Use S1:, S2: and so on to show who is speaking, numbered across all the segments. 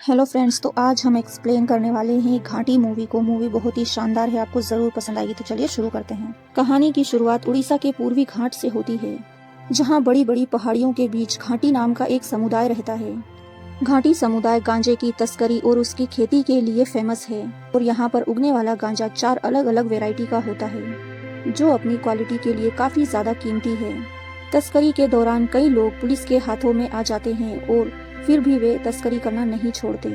S1: Hello friends, तो आज हम एक्सप्लेन करने वाले हैं घाटी मूवी को। मूवी बहुत ही शानदार है, आपको जरूर पसंद आएगी। तो चलिए शुरू करते हैं। कहानी की शुरुआत उड़ीसा के पूर्वी घाट से होती है, जहां बड़ी बड़ी पहाड़ियों के बीच घाटी नाम का एक समुदाय रहता है। घाटी समुदाय गांजे की तस्करी और उसकी खेती के लिए फेमस है और यहाँ पर उगने वाला गांजा 4 अलग अलग वेराइटी का होता है, जो अपनी क्वालिटी के लिए काफी ज्यादा कीमती है। तस्करी के दौरान कई लोग पुलिस के हाथों में आ जाते हैं और फिर भी वे तस्करी करना नहीं छोड़ते।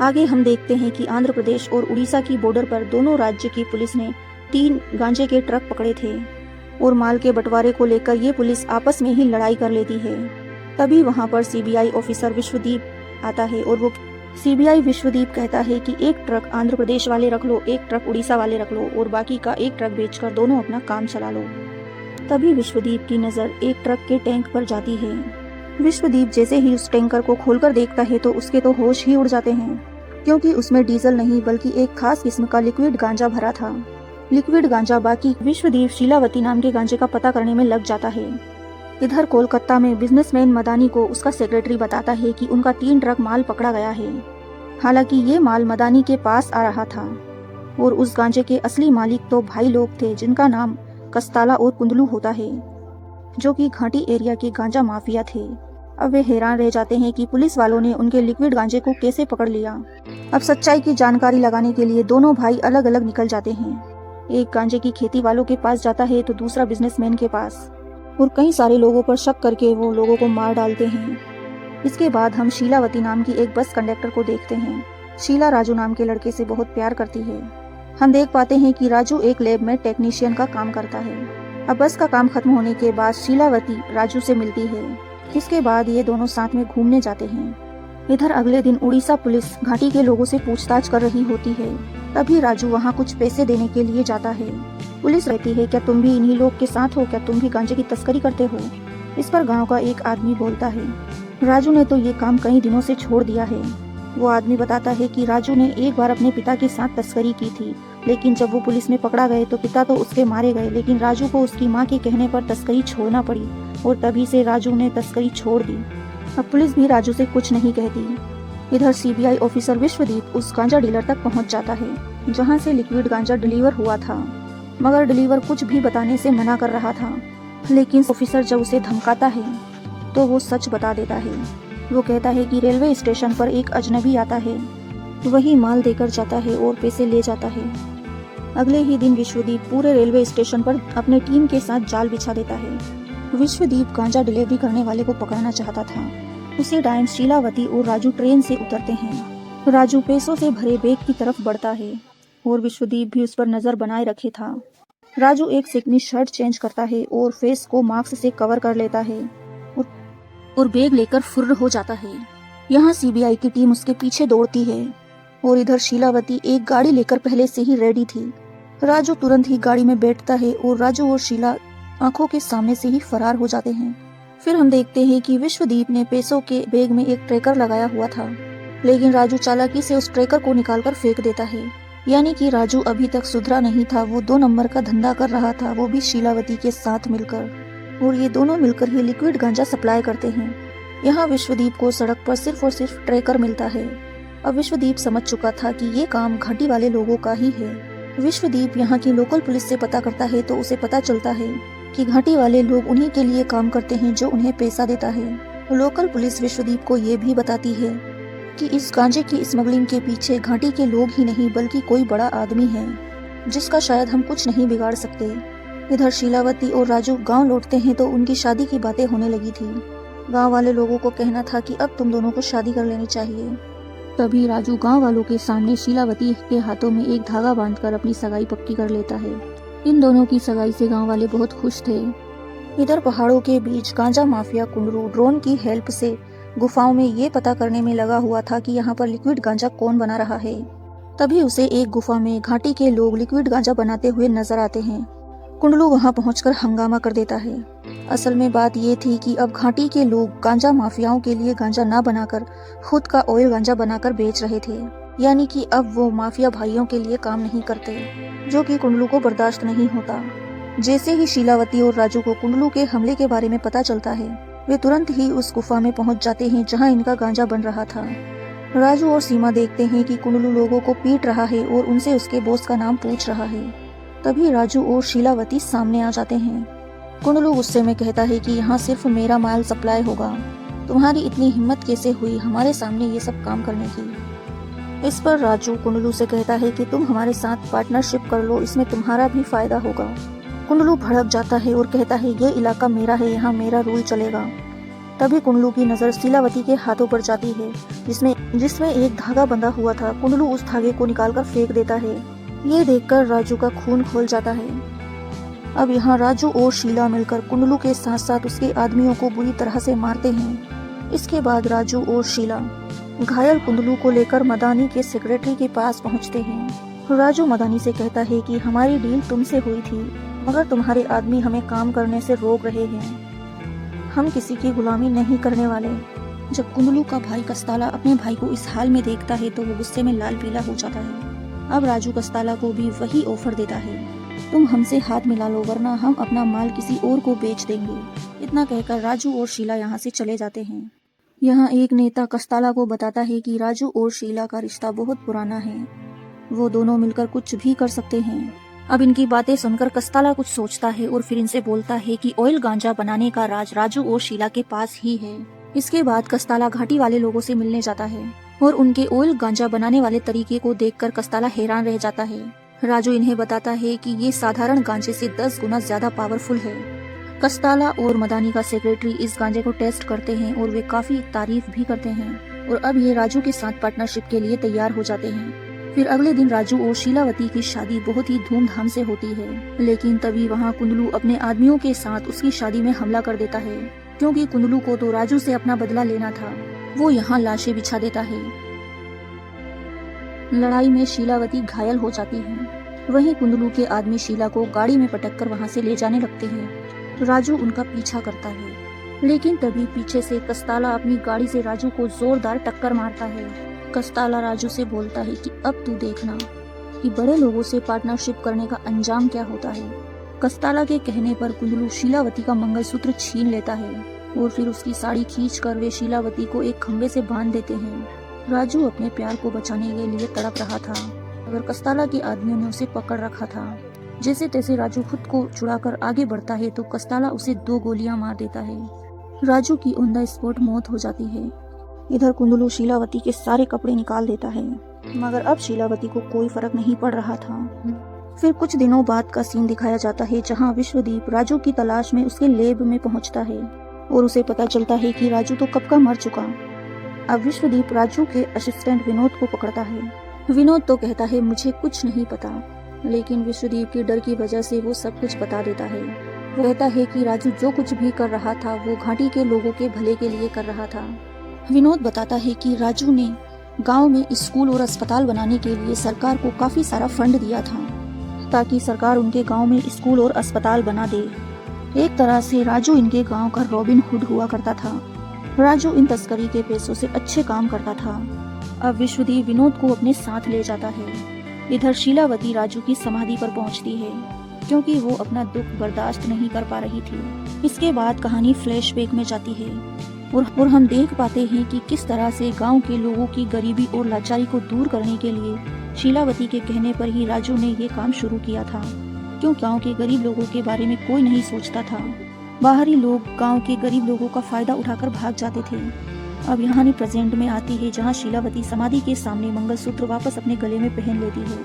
S1: आगे हम देखते हैं कि आंध्र प्रदेश और उड़ीसा की बॉर्डर पर दोनों राज्य की पुलिस ने 3 गांजे के ट्रक पकड़े थे और माल के बंटवारे को लेकर ये पुलिस आपस में ही लड़ाई कर लेती है। तभी वहाँ पर सीबीआई ऑफिसर विश्वदीप आता है और वो सीबीआई विश्वदीप कहता है कि एक ट्रक आंध्र प्रदेश वाले रख लो, एक ट्रक उड़ीसा वाले रख लो और बाकी का एक ट्रक बेचकर दोनों अपना काम चला लो। तभी विश्वदीप की नजर एक ट्रक के टैंक पर जाती है। विश्वदीप जैसे ही उस टैंकर को खोलकर देखता है तो उसके तो होश ही उड़ जाते हैं, क्योंकि उसमें डीजल नहीं बल्कि एक खास किस्म का लिक्विड गांजा भरा था। लिक्विड गांजा बाकी विश्वदीप शीलावती नाम के गांजे का पता करने में लग जाता है। इधर कोलकाता में बिजनेसमैन मदानी को उसका सेक्रेटरी बताता है कि उनका 3 ट्रक माल पकड़ा गया है। हालांकि ये माल मदानी के पास आ रहा था और उस गांजे के असली मालिक तो भाई लोग थे, जिनका नाम कस्ताला और कुंदलू होता है, जो कि घाटी एरिया के गांजा माफिया थे। अब वे हैरान रह जाते हैं कि पुलिस वालों ने उनके लिक्विड गांजे को कैसे पकड़ लिया। अब सच्चाई की जानकारी लगाने के लिए दोनों भाई अलग अलग निकल जाते हैं। एक गांजे की खेती वालों के पास जाता है तो दूसरा बिजनेसमैन के पास, और कई सारे लोगों पर शक करके वो लोगों को मार डालते हैं। इसके बाद हम शीलावती नाम की एक बस कंडक्टर को देखते हैं। शीला राजू नाम के लड़के से बहुत प्यार करती है। हम देख पाते हैं कि राजू एक लैब में टेक्नीशियन का काम करता है। अब बस का काम खत्म होने के बाद शीलावती राजू से मिलती है। इसके बाद ये दोनों साथ में घूमने जाते हैं। इधर अगले दिन उड़ीसा पुलिस घाटी के लोगों से पूछताछ कर रही होती है। तभी राजू वहाँ कुछ पैसे देने के लिए जाता है। पुलिस कहती है, क्या तुम भी इन्हीं लोग के साथ हो? क्या तुम भी गांजे की तस्करी करते हो? इस पर गाँव का एक आदमी बोलता है, राजू ने तो ये काम कई दिनों से छोड़ दिया है। वो आदमी बताता है कि राजू ने एक बार अपने पिता के साथ तस्करी की थी, लेकिन जब वो पुलिस में पकड़ा गए तो पिता तो उसके मारे गए, लेकिन राजू को उसकी माँ के कहने पर तस्करी छोड़ना पड़ी और तभी से राजू ने तस्करी छोड़ दी। अब पुलिस भी राजू से कुछ नहीं कहती। इधर सीबीआई ऑफिसर विश्वदीप उस गांजा डीलर तक पहुंच जाता है, जहां से लिक्विड गांजा डिलीवर हुआ था, मगर डिलीवर कुछ भी बताने से मना कर रहा था। लेकिन ऑफिसर जब उसे धमकाता है तो वो सच बता देता है। वो कहता है कि रेलवे स्टेशन पर एक अजनबी आता है, वही माल देकर जाता है और पैसे ले जाता है। अगले ही दिन विश्वदीप पूरे रेलवे स्टेशन पर अपने टीम के साथ जाल बिछा देता है। विश्वदीप गांजा डिलीवरी करने वाले को पकड़ना चाहता था। उसी टाइम शीलावती और राजू ट्रेन से उतरते हैं। राजू पैसों से भरे बैग की तरफ बढ़ता है और विश्वदीप भी उस पर नजर बनाए रखे था। राजू एक से अपनी शर्ट चेंज करता है और फेस को मास्क से कवर कर लेता है और बैग लेकर फुर्र हो जाता है। यहाँ सीबीआई की टीम उसके पीछे दौड़ती है और इधर शीलावती एक गाड़ी लेकर पहले से ही रेडी थी। राजू तुरंत ही गाड़ी में बैठता है और राजू और शीला आंखों के सामने से ही फरार हो जाते हैं। फिर हम देखते हैं कि विश्वदीप ने पैसों के बैग में एक ट्रैकर लगाया हुआ था, लेकिन राजू चालाकी से उस ट्रैकर को निकालकर फेंक देता है। यानी कि राजू अभी तक सुधरा नहीं था, वो 2 नंबर का धंधा कर रहा था, वो भी शीलावती के साथ मिलकर, और ये दोनों मिलकर ही लिक्विड गांजा सप्लाई करते हैं। यहाँ विश्वदीप को सड़क पर सिर्फ और सिर्फ ट्रैकर मिलता है। अब विश्वदीप समझ चुका था कि ये काम घाटी वाले लोगों का ही है। विश्वदीप यहाँ की लोकल पुलिस से पता करता है तो उसे पता चलता है कि घाटी वाले लोग उन्हीं के लिए काम करते हैं जो उन्हें पैसा देता है। लोकल पुलिस विश्वदीप को ये भी बताती है कि इस गांजे की स्मगलिंग के पीछे घाटी के लोग ही नहीं बल्कि कोई बड़ा आदमी है, जिसका शायद हम कुछ नहीं बिगाड़ सकते। इधर शीलावती और राजू गांव लौटते हैं तो उनकी शादी की बातें होने लगी थी। गांव वाले लोगों को कहना था कि अब तुम दोनों को शादी कर लेनी चाहिए। तभी राजू गांव वालों के सामने शीलावती के हाथों में एक धागा बांधकर अपनी सगाई पक्की कर लेता है। इन दोनों की सगाई से गांव वाले बहुत खुश थे। इधर पहाड़ों के बीच गांजा माफिया कुंडरू ड्रोन की हेल्प से गुफाओं में ये पता करने में लगा हुआ था कि यहाँ पर लिक्विड गांजा कौन बना रहा है। तभी उसे एक गुफा में घाटी के लोग लिक्विड गांजा बनाते हुए नजर आते हैं। कुंडलू वहाँ पहुंचकर हंगामा कर देता है। असल में बात ये थी कि अब घाटी के लोग गांजा माफियाओं के लिए गांजा ना बनाकर खुद का ऑयल गांजा बनाकर बेच रहे थे। यानी कि अब वो माफिया भाइयों के लिए काम नहीं करते, जो कि कुंडलू को बर्दाश्त नहीं होता। जैसे ही शीलावती और राजू को कुंडलू के हमले के बारे में पता चलता है, वे तुरंत ही उस गुफा में पहुंच जाते हैं जहां इनका गांजा बन रहा था। राजू और सीमा देखते हैं कि कुंडलू लोगों को पीट रहा है और उनसे उसके बॉस का नाम पूछ रहा है। तभी राजू और शीलावती सामने आ जाते हैं। कुंडलू गुस्से में कहता है कि यहाँ सिर्फ मेरा माल सप्लाई होगा, तुम्हारी इतनी हिम्मत कैसे हुई हमारे सामने ये सब काम करने की। इस पर राजू कुंडलू से कहता है कि तुम हमारे साथ पार्टनरशिप कर लो, इसमें तुम्हारा भी फायदा होगा। कुंडलू भड़क जाता है और कहता है ये इलाका मेरा है, यहाँ मेरा रूल चलेगा। तभी कुंडलू की नजर शीलावती के हाथों पर जाती है जिसमें एक धागा बंधा हुआ था। कुंडलू उस धागे को निकालकर फेंक देता है। ये देखकर राजू का खून खोल जाता है। अब यहाँ राजू और शीला मिलकर कुंडलू के साथ साथ उसके आदमियों को बुरी तरह से मारते हैं। इसके बाद राजू और शीला घायल कुंडलू को लेकर मदानी के सेक्रेटरी के पास पहुँचते हैं। राजू मदानी से कहता है कि हमारी डील तुमसे हुई थी, मगर तुम्हारे आदमी हमें काम करने से रोक रहे हैं। हम किसी की गुलामी नहीं करने वाले। जब कुंडलू का भाई कस्ताला अपने भाई को इस हाल में देखता है तो वो गुस्से में लाल पीला हो जाता है। अब राजू कस्ताला को भी वही ऑफर देता है, तुम हमसे हाथ मिला लो वरना हम अपना माल किसी और को बेच देंगे। इतना कहकर राजू और शीला यहाँ से चले जाते हैं। यहाँ एक नेता कस्ताला को बताता है कि राजू और शीला का रिश्ता बहुत पुराना है, वो दोनों मिलकर कुछ भी कर सकते हैं। अब इनकी बातें सुनकर कस्ताला कुछ सोचता है और फिर इनसे बोलता है कि ऑयल गांजा बनाने का राज राजू और शीला के पास ही है। इसके बाद कस्ताला घाटी वाले लोगों से मिलने जाता है और उनके ऑयल गांजा बनाने वाले तरीके को देखकर कस्ताला हैरान रह जाता है। राजू इन्हें बताता है कि ये साधारण गांजे से 10 गुना ज्यादा पावरफुल है। कस्ताला और मदानी का सेक्रेटरी इस गांजे को टेस्ट करते हैं और वे काफी तारीफ भी करते हैं और अब ये राजू के साथ पार्टनरशिप के लिए तैयार हो जाते हैं। फिर अगले दिन राजू और शीलावती की शादी बहुत ही धूमधाम से होती है, लेकिन तभी वहाँ कुंडलू अपने आदमियों के साथ उसकी शादी में हमला कर देता है, क्योंकि कुंडलू को तो राजू से अपना बदला लेना था। वो यहाँ लाशें बिछा देता है। लड़ाई में शीलावती घायल हो जाती है। वहीं कुंडलू के आदमी शीला को गाड़ी में पटककर वहाँ से ले जाने लगते हैं। राजू उनका पीछा करता है, लेकिन तभी पीछे से कस्ताला अपनी गाड़ी से राजू को जोरदार टक्कर मारता है। कस्ताला राजू से बोलता है कि अब तू देखना कि बड़े लोगों से पार्टनरशिप करने का अंजाम क्या होता है। कस्ताला के कहने पर कुंडलू शीलावती का मंगलसूत्र छीन लेता है और फिर उसकी साड़ी खींचकर वे शीलावती को एक खंबे से बांध देते हैं। राजू अपने प्यार को बचाने के लिए तड़प रहा था, मगर कस्ताला के आदमियों ने उसे पकड़ रखा था। जैसे तैसे राजू खुद को छुड़ाकर आगे बढ़ता है तो कस्ताला उसे 2 गोलियां मार देता है। राजू की ऑन द स्पॉट मौत हो जाती है। इधर कुंडलू शीलावती के सारे कपड़े निकाल देता है, मगर अब शीलावती को कोई फर्क नहीं पड़ रहा था। फिर कुछ दिनों बाद का सीन दिखाया जाता है, जहां विश्वदीप राजू की तलाश में उसके लैब में पहुंचता है और उसे पता चलता है कि राजू तो कब का मर चुका। अब विश्वदीप राजू के असिस्टेंट विनोद को पकड़ता है। विनोद तो कहता है मुझे कुछ नहीं पता, लेकिन विश्वदीप के डर की वजह से वो सब कुछ बता देता है। वो कहता है कि राजू जो कुछ भी कर रहा था वो घाटी के लोगों के भले के लिए कर रहा था। विनोद बताता है कि राजू ने गांव में स्कूल और अस्पताल बनाने के लिए सरकार को काफी सारा फंड दिया था, ताकि सरकार उनके गांव में स्कूल और अस्पताल बना दे। एक तरह से राजू इनके गांव का रॉबिन हुड हुआ करता था। राजू इन तस्करी के पैसों से अच्छे काम करता था। अब विश्वदीप विनोद को अपने साथ ले जाता है। इधर शीलावती राजू की समाधि पर पहुंचती है, क्योंकि वो अपना दुख बर्दाश्त नहीं कर पा रही थी। इसके बाद कहानी फ्लैशबैक में जाती है और हम देख पाते हैं कि किस तरह से गांव के लोगों की गरीबी और लाचारी को दूर करने के लिए शीलावती के कहने पर ही राजू ने ये काम शुरू किया था, क्योंकि गांव के गरीब लोगों के बारे में कोई नहीं सोचता था। बाहरी लोग गांव के गरीब लोगों का फायदा उठाकर भाग जाते थे। अब यहाँ प्रेजेंट में आती है, जहाँ शीलावती समाधि के सामने मंगलसूत्र वापस अपने गले में पहन लेती है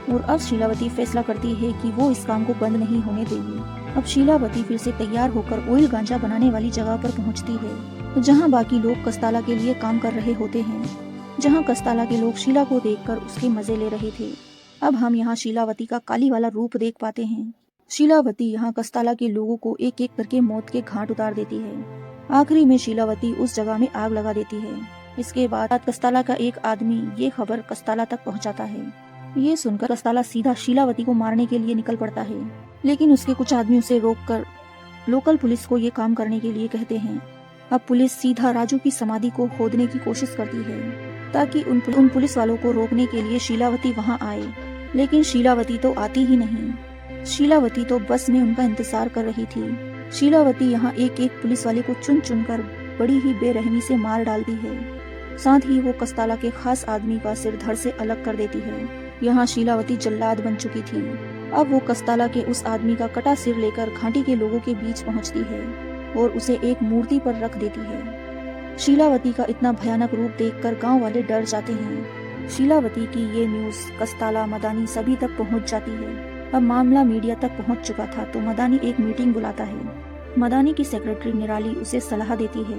S1: और अब शीलावती फैसला करती है कि वो इस काम को बंद नहीं होने देगी। अब शीलावती फिर से तैयार होकर ऑयल गांजा बनाने वाली जगह पर पहुंचती है, जहां बाकी लोग कस्ताला के लिए काम कर रहे होते हैं, जहां कस्ताला के लोग शीला को देखकर उसके मजे ले रहे थे। अब हम यहाँ शीलावती का काली वाला रूप देख पाते हैं। शीलावती यहाँ कस्ताला के लोगों को एक एक करके मौत के घाट उतार देती है। आखिरी में शीलावती उस जगह में आग लगा देती है। इसके बाद कस्ताला का एक आदमी ये खबर कस्ताला तक पहुँचाता है। ये सुनकर कस्ताला सीधा शीलावती को मारने के लिए निकल पड़ता है, लेकिन उसके कुछ आदमी उसे रोककर लोकल पुलिस को ये काम करने के लिए कहते हैं। अब पुलिस सीधा राजू की समाधि को खोदने की कोशिश करती है, ताकि उन पुलिस वालों को रोकने के लिए शीलावती वहां आए, लेकिन शीलावती तो आती ही नहीं। शीलावती तो बस में उनका इंतजार कर रही थी। शीलावती यहाँ एक एक पुलिस वाले को चुन चुन कर बड़ी ही बेरहमी से मार डालती है। साथ ही वो कस्ताला के खास आदमी का सिर धड़ से अलग कर देती है। यहाँ शीलावती जल्लाद बन चुकी थी। अब वो कस्ताला के उस आदमी का कटा सिर लेकर घाटी के लोगों के बीच पहुँचती है और उसे एक मूर्ति पर रख देती है। शीलावती का इतना भयानक रूप देखकर गांव वाले डर जाते हैं। शीलावती की ये न्यूज़ कस्ताला, मदानी सभी तक पहुंच जाती है। अब मामला मीडिया तक पहुंच चुका था तो मदानी एक मीटिंग बुलाता है। मदानी की सेक्रेटरी निराली उसे सलाह देती है।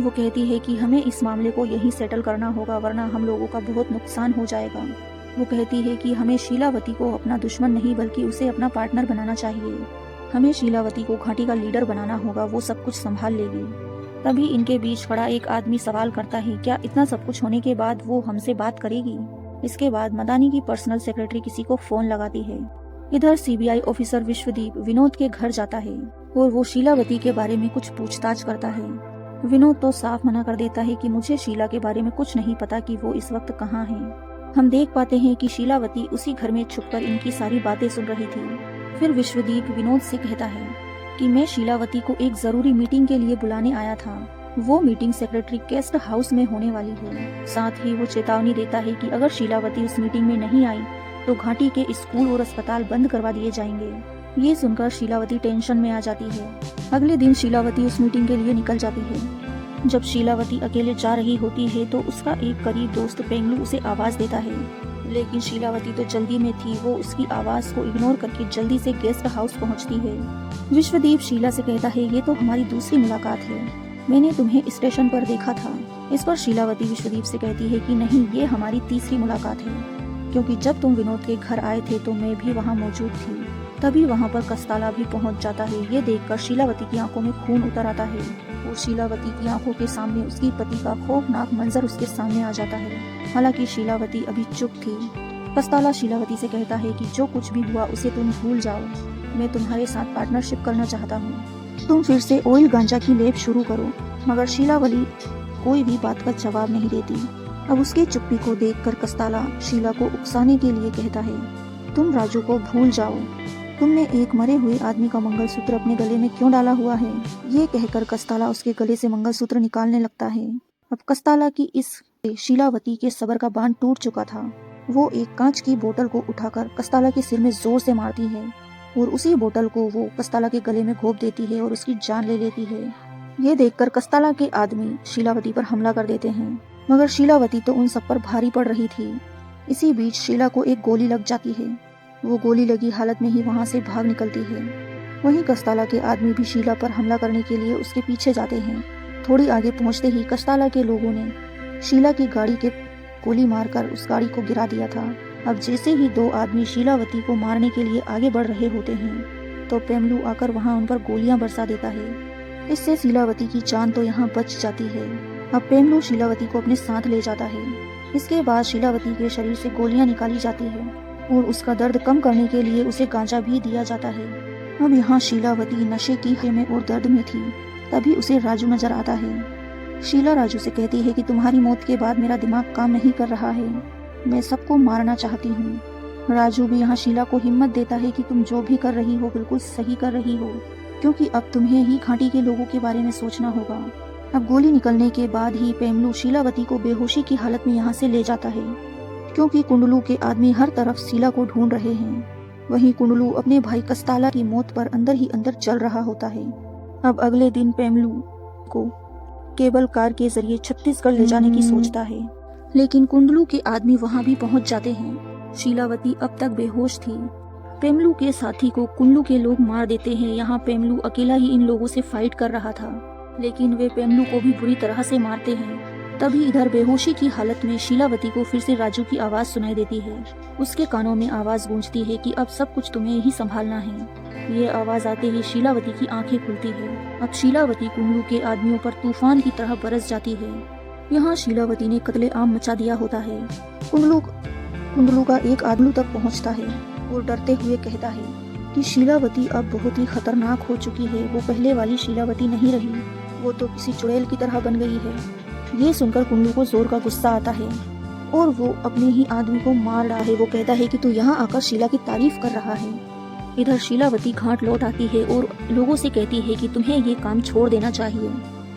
S1: वो कहती है कि हमें इस मामले को यहीं सेटल करना होगा, वरना हम लोगों का बहुत नुकसान हो जाएगा। वो कहती है कि हमें शीलावती को अपना दुश्मन नहीं बल्कि उसे अपना पार्टनर बनाना चाहिए। हमें शीलावती को घाटी का लीडर बनाना होगा, वो सब कुछ संभाल लेगी। तभी इनके बीच खड़ा एक आदमी सवाल करता है, क्या इतना सब कुछ होने के बाद वो हमसे बात करेगी? इसके बाद मदानी की पर्सनल सेक्रेटरी किसी को फोन लगाती है। इधर सीबीआई ऑफिसर विश्वदीप विनोद के घर जाता है और वो शीलावती के बारे में कुछ पूछताछ करता है। विनोद तो साफ मना कर देता है कि मुझे शीला के बारे में कुछ नहीं पता कि वो इस वक्त कहाँ है। हम देख पाते हैं कि शीलावती उसी घर में छुपकर इनकी सारी बातें सुन रही थी। फिर विश्वदीप विनोद से कहता है कि मैं शीलावती को एक जरूरी मीटिंग के लिए बुलाने आया था। वो मीटिंग सेक्रेटरी गेस्ट हाउस में होने वाली है। साथ ही वो चेतावनी देता है कि अगर शीलावती उस मीटिंग में नहीं आई तो घाटी के स्कूल और अस्पताल बंद करवा दिए जाएंगे। ये सुनकर शीलावती टेंशन में आ जाती है। अगले दिन शीलावती उस मीटिंग के लिए निकल जाती है। जब शीलावती अकेले जा रही होती है तो उसका एक करीब दोस्त पेंगलू उसे आवाज देता है, लेकिन शीलावती तो जल्दी में थी। वो उसकी आवाज को इग्नोर करके जल्दी से गेस्ट हाउस पहुंचती है। विश्वदीप शीला से कहता है, ये तो हमारी दूसरी मुलाकात है, मैंने तुम्हें स्टेशन पर देखा था। इस पर शीलावती विश्वदीप से कहती है कि नहीं, ये हमारी तीसरी मुलाकात है, क्योंकि जब तुम विनोद के घर आए थे तो मैं भी वहाँ मौजूद थी। तभी वहाँ पर कस्ताला भी पहुँच जाता है। ये देखकर शीलावती की आंखों में खून उतर आता है और शीलावती की आंखों के सामने उसकी पति का खौफनाक मंजर उसके सामने आ जाता है। हालांकि शीलावती अभी चुप थी। कस्ताला शीलावती से कहता है कि जो कुछ भी हुआ उसे तुम भूल जाओ, मैं तुम्हारे साथ पार्टनरशिप करना चाहता हूँ, तुम फिर से ऑयल गांजा की लेप शुरू करो। मगर शीलावती कोई भी बात का जवाब नहीं देती। अब उसकी चुप्पी को देखकर कस्ताला शीला को उकसाने के लिए कहता है, तुम राजू को भूल जाओ, तुमने एक मरे हुए आदमी का मंगलसूत्र अपने गले में क्यों डाला हुआ है? ये कहकर कस्ताला उसके गले से मंगलसूत्र निकालने लगता है। अब कस्ताला की इस शीलावती के सब्र का बांध टूट चुका था। वो एक कांच की बोतल को उठाकर कस्ताला के सिर में जोर से मारती है और उसी बोतल को वो कस्ताला के गले में घोंप देती है और उसकी जान ले लेती है। ये देखकर कस्ताला के आदमी शीलावती पर हमला कर देते हैं, मगर शीलावती तो उन सब पर भारी पड़ रही थी। इसी बीच शीला को एक गोली लग जाती है। वो गोली लगी हालत में ही वहाँ से भाग निकलती है। वहीं कस्ताला के आदमी भी शीला पर हमला करने के लिए उसके पीछे जाते हैं। थोड़ी आगे पहुँचते ही कस्ताला के लोगों ने शीला की गाड़ी के गोली मारकर उस गाड़ी को गिरा दिया था। अब जैसे ही दो आदमी शीलावती को मारने के लिए आगे बढ़ रहे होते हैं तो पेमलू आकर वहाँ उन पर गोलियां बरसा देता है। इससे शीलावती की जान तो यहाँ बच जाती है। अब पेमलू शीलावती को अपने साथ ले जाता है। इसके बाद शीलावती के शरीर से गोलियां निकाली जाती है और उसका दर्द कम करने के लिए उसे गांजा भी दिया जाता है। अब यहाँ शीलावती नशे की हालत में और दर्द में थी। तभी उसे राजू नजर आता है। शीला राजू से कहती है कि तुम्हारी मौत के बाद मेरा दिमाग काम नहीं कर रहा है, मैं सबको मारना चाहती हूँ। राजू भी यहाँ शीला को हिम्मत देता है कि तुम जो भी कर रही हो बिल्कुल सही कर रही हो, क्योंकि अब तुम्हें ही घाटी के लोगों के बारे में सोचना होगा। अब गोली निकलने के बाद ही पेमलू शीलावती को बेहोशी की हालत में यहाँ से ले जाता है, क्योंकि कुंडलू के आदमी हर तरफ शीला को ढूंढ रहे हैं। वहीं कुंडलू अपने भाई कस्ताला की मौत पर अंदर ही अंदर जल रहा होता है। अब अगले दिन पेमलू को केबल कार के जरिए छत्तीसगढ़ ले जाने की सोचता है, लेकिन कुंडलू के आदमी वहां भी पहुंच जाते हैं। शीलावती अब तक बेहोश थी। पेमलू के साथी को कुंडलू के लोग मार देते हैं। यहाँ पेमलू अकेला ही इन लोगों से फाइट कर रहा था, लेकिन वे पेमलू को भी बुरी तरह से मारते हैं। तभी इधर बेहोशी की हालत में शीलावती को फिर से राजू की आवाज सुनाई देती है। उसके कानों में आवाज गूंजती है कि अब सब कुछ तुम्हें ही संभालना है। ये आवाज आते ही शीलावती की आंखें खुलती है। अब शीलावती कुंडलू के आदमियों पर तूफान की तरह बरस जाती है। यहाँ शीलावती ने कत्ले आम मचा दिया होता है। कुंडलू का एक आदमी तक पहुँचता है और डरते हुए कहता है कि शीलावती अब बहुत ही खतरनाक हो चुकी है। वो पहले वाली शीलावती नहीं रही, वो तो किसी चुड़ैल की तरह बन गई है। ये सुनकर कुंडलू को जोर का गुस्सा आता है और वो अपने ही आदमी को मार रहा है। वो कहता है कि तू यहाँ आकर शीला की तारीफ कर रहा है। इधर शीलावती घाट लौट आती है और लोगों से कहती है कि तुम्हें ये काम छोड़ देना चाहिए।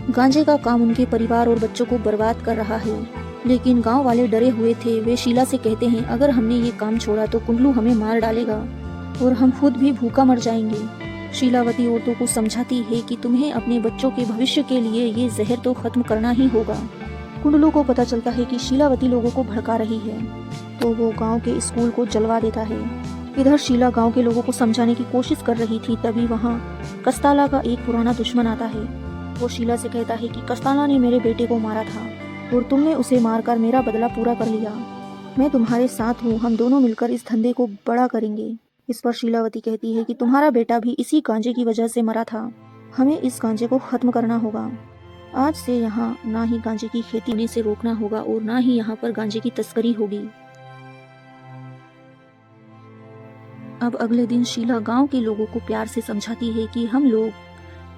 S1: गांजे का काम उनके परिवार और बच्चों को बर्बाद कर रहा है। लेकिन गांव वाले डरे हुए थे। वे शीला से कहते हैं, अगर हमने ये काम छोड़ा तो कुंडलू हमें मार डालेगा और हम खुद भी भूखा मर जाएंगे। शीलावती औरतों को समझाती है कि तुम्हें अपने बच्चों के भविष्य के लिए ये जहर तो खत्म करना ही होगा। कुंडलू को पता चलता है कि शीलावती लोगों को भड़का रही है, तो वो गांव के स्कूल को जलवा देता है। इधर शीला गांव के लोगों को समझाने की कोशिश कर रही थी, तभी वहाँ कस्ताला का एक पुराना दुश्मन आता है। वो शीला से कहता है कि कस्ताला ने मेरे बेटे को मारा था और तुमने उसे मारकर मेरा बदला पूरा कर लिया। मैं तुम्हारे साथ हूँ, हम दोनों मिलकर इस धंधे को बड़ा करेंगे। इस पर शीलावती कहती है कि तुम्हारा बेटा भी इसी गांजे की वजह से मरा था, हमें इस गांजे को खत्म करना होगा। आज से यहाँ ना ही गांजे की खेती होने से रोकना होगा और ना ही यहाँ पर गांजे की तस्करी होगी। अब अगले दिन शीला गांव के लोगों को प्यार से समझाती है कि हम लोग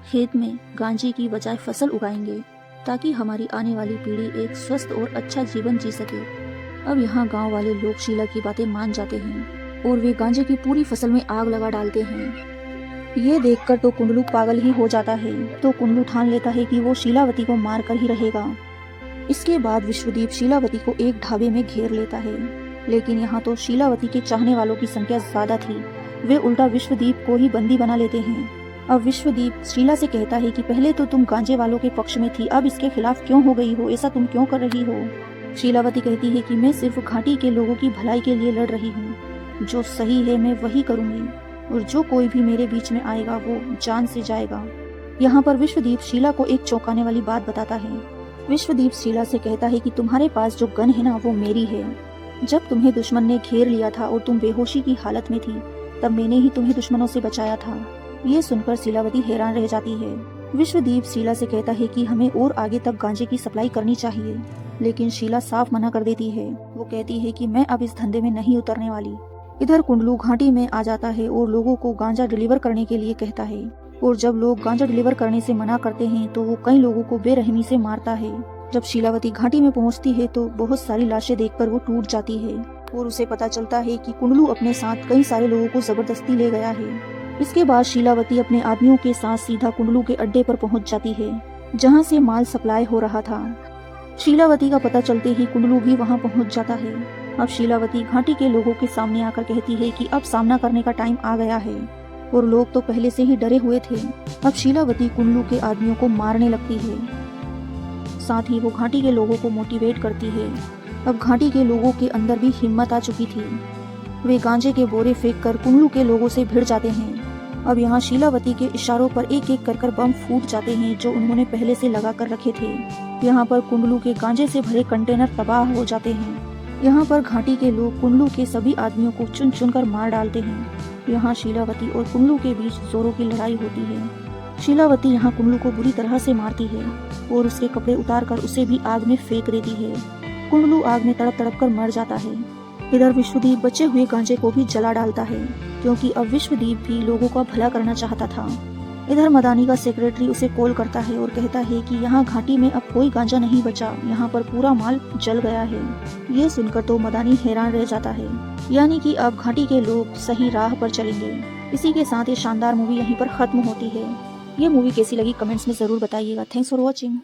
S1: खेत में गांजे की बजाय फसल उगाएंगे ताकि हमारी आने वाली पीढ़ी एक स्वस्थ और अच्छा जीवन जी सके। अब यहाँ गांव वाले लोग शीला की बातें मान जाते हैं और वे गांजे की पूरी फसल में आग लगा डालते हैं। ये देखकर तो कुंडलू पागल ही हो जाता है, तो कुंडलू ठान लेता है कि वो शीलावती को मार कर ही रहेगा। इसके बाद विश्वदीप शीलावती को एक ढाबे में घेर लेता है, लेकिन यहाँ तो शीलावती के चाहने वालों की संख्या ज्यादा थी। वे उल्टा विश्वदीप को ही बंदी बना लेते हैं। अब विश्वदीप शीला से कहता है कि पहले तो तुम गांजे वालों के पक्ष में थी, अब इसके खिलाफ क्यों हो गई हो, ऐसा तुम क्यों कर रही हो। शीलावती कहती है कि मैं सिर्फ घाटी के लोगों की भलाई के लिए लड़ रही हूँ, जो सही है मैं वही करूंगी और जो कोई भी मेरे बीच में आएगा वो जान से जाएगा। यहाँ पर विश्वदीप शीला को एक चौंकाने वाली बात बताता है। विश्वदीप शीला से कहता है कि तुम्हारे पास जो गन है ना वो मेरी है। जब तुम्हें दुश्मन ने घेर लिया था और तुम बेहोशी की हालत में थी, तब मैंने ही तुम्हें दुश्मनों से बचाया था। ये सुनकर शीलावती हैरान रह जाती है। विश्वदीप शीला से कहता है कि हमें और आगे तक गांजे की सप्लाई करनी चाहिए, लेकिन शीला साफ मना कर देती है। वो कहती है कि मैं अब इस धंधे में नहीं उतरने वाली। इधर कुंडलू घाटी में आ जाता है और लोगों को गांजा डिलीवर करने के लिए कहता है, और जब लोग गांजा डिलीवर करने से मना करते हैं तो वो कई लोगों को बेरहमी से मारता है। जब शीलावती घाटी में पहुंचती है तो बहुत सारी लाशें देखकर वो टूट जाती है और उसे पता चलता है कि कुंडलू अपने साथ कई सारे लोगों को जबरदस्ती ले गया है। इसके बाद शीलावती अपने आदमियों के साथ सीधा कुंडलू के अड्डे पर पहुंच जाती है, जहां से माल सप्लाई हो रहा था। शीलावती का पता चलते ही कुंडलू भी वहां पहुंच जाता है। अब शीलावती घाटी के लोगों के सामने आकर कहती है कि अब सामना करने का टाइम आ गया है, और लोग तो पहले से ही डरे हुए थे। अब शीलावती कुंडलू के आदमियों को मारने लगती है, साथ ही वो घाटी के लोगों को मोटिवेट करती है। अब घाटी के लोगों के अंदर भी हिम्मत आ चुकी थी। वे गांजे के बोरे फेंक कर कुंडलू के लोगों से भिड़ जाते हैं। अब यहाँ शीलावती के इशारों पर एक एक कर बम फूट जाते हैं जो उन्होंने पहले से लगा कर रखे थे। यहाँ पर कुंडलू के गांजे से भरे कंटेनर तबाह हो जाते हैं। यहाँ पर घाटी के लोग कुंडलू के सभी आदमियों को चुन चुन कर मार डालते हैं। यहाँ शीलावती और कुंडलू के बीच जोरों की लड़ाई होती है। शीलावती यहाँ कुंडलू को बुरी तरह से मारती है और उसके कपड़े उतारकर उसे भी आग में फेंक देती है। कुंडलू आग में तड़प तड़प कर मर जाता है। इधर विश्वदीप बचे हुए गांजे को भी जला डालता है, क्योंकि अब विश्वदीप भी लोगों का भला करना चाहता था। इधर मदानी का सेक्रेटरी उसे कॉल करता है और कहता है कि यहाँ घाटी में अब कोई गांजा नहीं बचा, यहाँ पर पूरा माल जल गया है। ये सुनकर तो मदानी हैरान रह जाता है, यानी कि अब घाटी के लोग सही राह पर चलेंगे। इसी के साथ ये शानदार मूवी यहीं पर खत्म होती है। ये मूवी कैसी लगी कमेंट्स में जरूर बताइएगा। Thanks for watching.